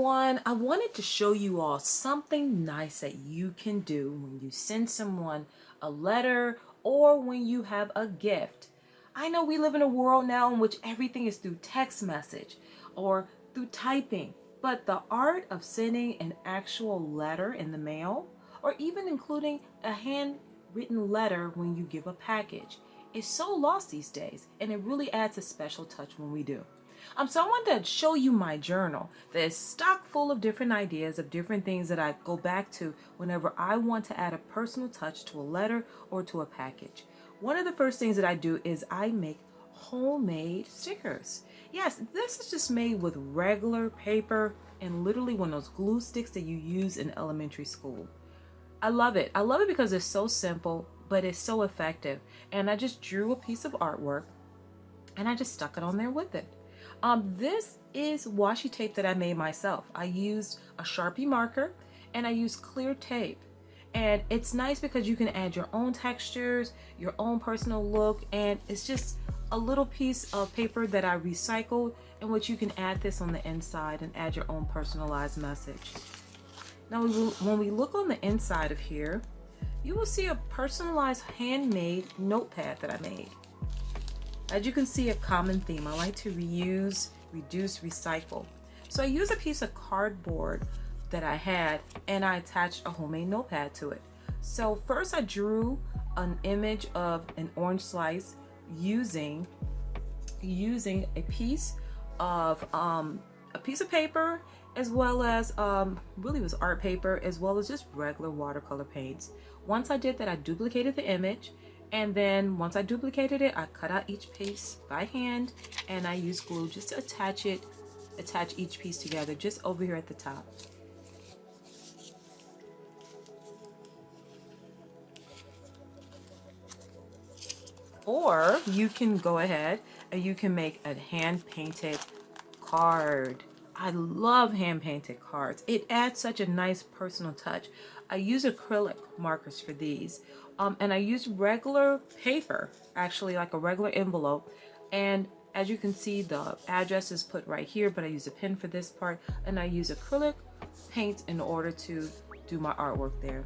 everyone. I wanted to show you all something nice that you can do when you send someone a letter or when you have a gift. I know we live in a world now in which everything is through text message or through typing, but the art of sending an actual letter in the mail or even including a handwritten letter when you give a package is so lost these days, and it really adds a special touch when we do. So I wanted to show you my journal that is stock full of different ideas of different things that I go back to whenever I want to add a personal touch to a letter or to a package. One of the first things that I do is I make homemade stickers. Yes, this is just made with regular paper and literally one of those glue sticks that you use in elementary school. I love it. I love it because it's so simple, but it's so effective. And I just drew a piece of artwork and I just stuck it on there with it. This is washi tape that I made myself. I used a Sharpie marker and I used clear tape. And it's nice because you can add your own textures, your own personal look, and it's just a little piece of paper that I recycled in which you can add this on the inside and add your own personalized message. Now, when we look on the inside of here, you will see a personalized handmade notepad that I made. As you can see, a common theme. I like to reuse, reduce, recycle. So I used a piece of cardboard that I had and I attached a homemade notepad to it. So first I drew an image of an orange slice using a piece of paper, as well as really was art paper, as well as just regular watercolor paints. Once I did that, I duplicated the image. And then once I duplicated it, I cut out each piece by hand and I used glue just to attach each piece together just over here at the top. Or you can go ahead and you can make a hand-painted card. I love hand-painted cards. It adds such a nice personal touch. I use acrylic markers for these. And I use regular paper, actually like a regular envelope. And as you can see, the address is put right here, but I use a pen for this part. And I use acrylic paint in order to do my artwork there.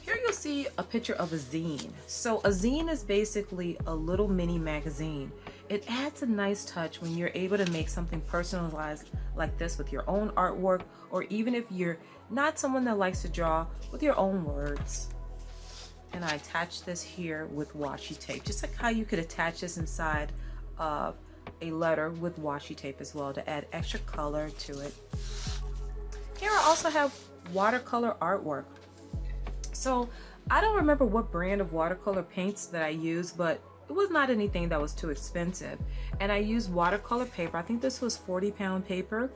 Here you'll see a picture of a zine. So a zine is basically a little mini magazine. It adds a nice touch when you're able to make something personalized like this with your own artwork, or even if you're not someone that likes to draw, with your own words. And I attach this here with washi tape, just like how you could attach this inside of a letter with washi tape as well to add extra color to it. Here I also have watercolor artwork. So I don't remember what brand of watercolor paints that I used, but it was not anything that was too expensive. And I used watercolor paper. I think this was 40-pound paper.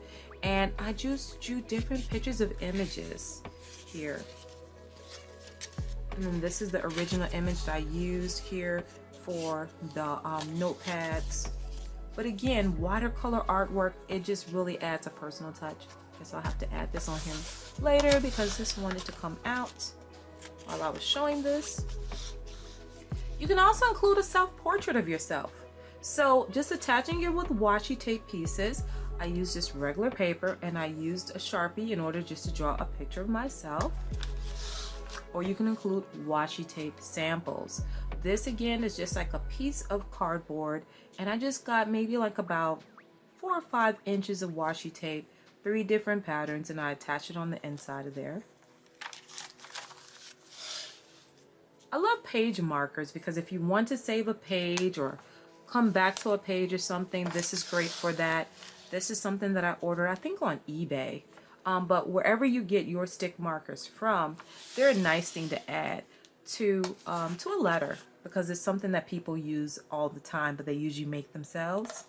And I just drew different pictures of images here. And then this is the original image that I used here for the notepads. But again, watercolor artwork, it just really adds a personal touch. Guess I'll have to add this on here later because this wanted to come out while I was showing this. You can also include a self-portrait of yourself. So just attaching it with washi tape pieces, I used just regular paper and I used a Sharpie in order just to draw a picture of myself. Or you can include washi tape samples. This again is just like a piece of cardboard, and I just got maybe like about 4 or 5 inches of washi tape, 3 different patterns, and I attached it on the inside of there. I love page markers because if you want to save a page or come back to a page or something, this is great for that. This is something that I ordered, I think, on eBay. But wherever you get your stick markers from, they're a nice thing to add to a letter because it's something that people use all the time, but they usually make themselves.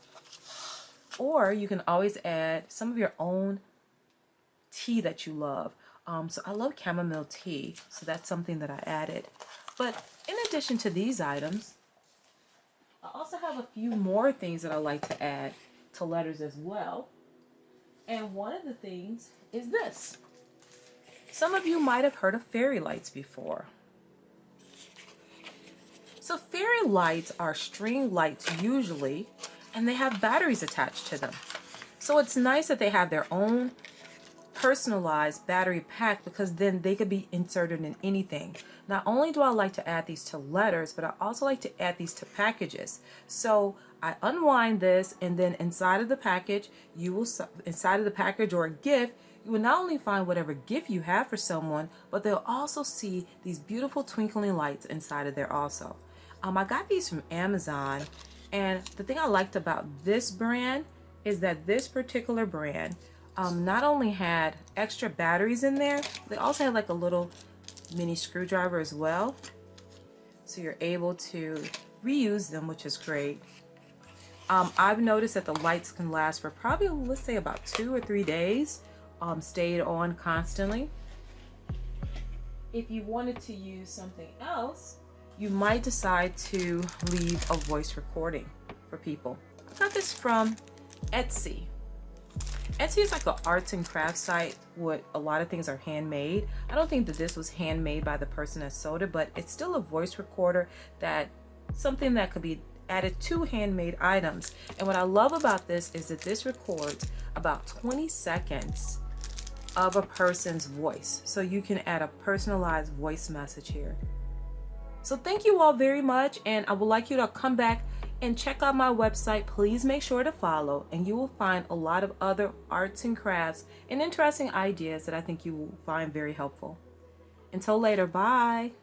Or you can always add some of your own tea that you love. So I love chamomile tea, so that's something that I added. But in addition to these items, I also have a few more things that I like to add to letters as well. And one of the things is this. Some of you might have heard of fairy lights before. So fairy lights are string lights usually, and they have batteries attached to them. So it's nice that they have their own personalized battery pack, because then they could be inserted in anything. Not only do I like to add these to letters, but I also like to add these to packages. So I unwind this, and then inside of the package, inside of the package or a gift, you will not only find whatever gift you have for someone, but they'll also see these beautiful twinkling lights inside of there also. I got these from Amazon, and the thing I liked about this brand is that this particular brand not only had extra batteries in there, they also had like a little mini screwdriver as well. So you're able to reuse them, which is great. I've noticed that the lights can last for probably, let's say, about 2 or 3 days, stayed on constantly. If you wanted to use something else, you might decide to leave a voice recording for people. I got this from Etsy. Etsy is like an arts and crafts site where a lot of things are handmade. I don't think that this was handmade by the person that sold it, but it's still a voice recorder, something that could be added to handmade items. And what I love about this is that this records about 20 seconds of a person's voice. So you can add a personalized voice message here. So thank you all very much, and I would like you to come back and check out my website. Please make sure to follow, and you will find a lot of other arts and crafts and interesting ideas that I think you will find very helpful. Until later, bye.